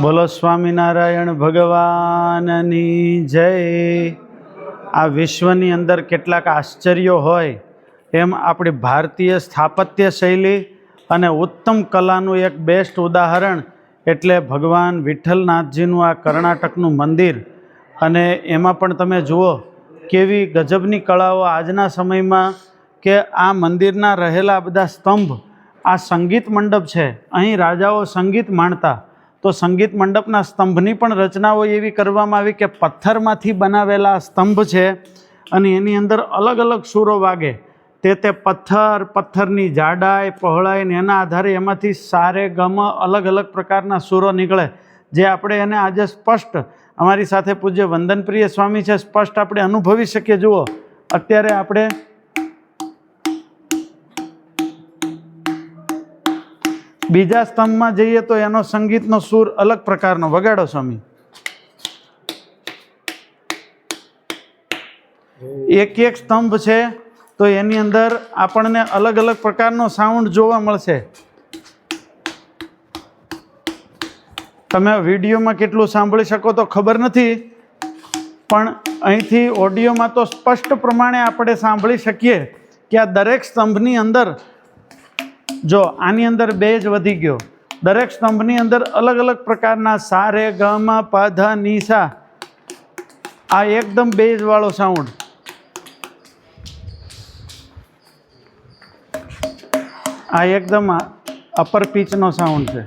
બોલો સ્વામિનારાયણ ભગવાનની જય। આ વિશ્વની અંદર કેટલાક આશ્ચર્યો હોય એમ આપણી ભારતીય સ્થાપત્ય શૈલી અને ઉત્તમ કલાનું એક બેસ્ટ ઉદાહરણ એટલે ભગવાન વિઠ્ઠલનાથજીનું આ કર્ણાટકનું મંદિર। અને એમાં પણ તમે જુઓ કેવી ગજબની કળાઓ આજના સમયમાં કે આ મંદિરના રહેલા બધા સ્તંભ, આ સંગીત મંડપ છે, અહીં રાજાઓ સંગીત માણતા, તો સંગીત મંડપના સ્તંભની પણ રચનાઓ એવી કરવામાં આવી કે પથ્થરમાંથી બનાવેલા સ્તંભ છે અને એની અંદર અલગ અલગ સૂરો વાગે, તે પથ્થરની જાડાઈ પહોળાઈ ને એના આધારે એમાંથી સારે ગમ અલગ અલગ પ્રકારના સૂરો નીકળે, જે આપણે એને આજે સ્પષ્ટ, અમારી સાથે પૂજ્ય વંદનપ્રિય સ્વામી છે, સ્પષ્ટ આપણે અનુભવી શકીએ। જુઓ અત્યારે આપણે બીજા સ્તંભમાં જઈએ તો એનો સંગીતનો સૂર અલગ પ્રકારનો, વગાડો સ્વામી। એક એક સ્તંભ છે તો એની અંદર આપણને અલગ અલગ પ્રકારનો સાઉન્ડ જોવા મળશે। તમે વિડીયોમાં કેટલું સાંભળી શકો તો ખબર નથી, પણ અહીંથી ઓડિયોમાં તો સ્પષ્ટ પ્રમાણે આપણે સાંભળી શકીએ કે આ દરેક સ્તંભની અંદર, જો આની અંદર બેઝ વધી ગયો, દરેક સ્તંભની અંદર અલગ અલગ પ્રકારના સા રે ગ મ પ ધ ની સા, આ એકદમ બેઝવાળો સાઉન્ડ, આ એકદમ અપર પીચનો સાઉન્ડ છે।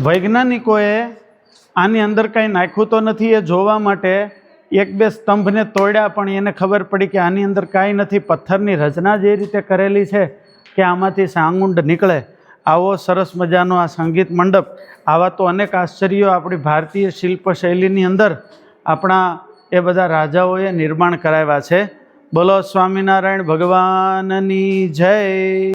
વૈજ્ઞાનિકોએ આની અંદર કંઈ નાખ્યું તો નથી એ જોવા માટે એક બે સ્તંભને તોડ્યા, પણ એને ખબર પડી કે આની અંદર કાંઈ નથી, પથ્થરની રચના જે રીતે કરેલી છે કે આમાંથી સાઉન્ડ નીકળે। આવો સરસ મજાનો આ સંગીત મંડપ, આવા તો અનેક આશ્ચર્યો આપણી ભારતીય શિલ્પ શૈલીની અંદર આપણા એ બધા રાજાઓએ નિર્માણ કરાવ્યા છે। બોલો સ્વામિનારાયણ ભગવાનની જય।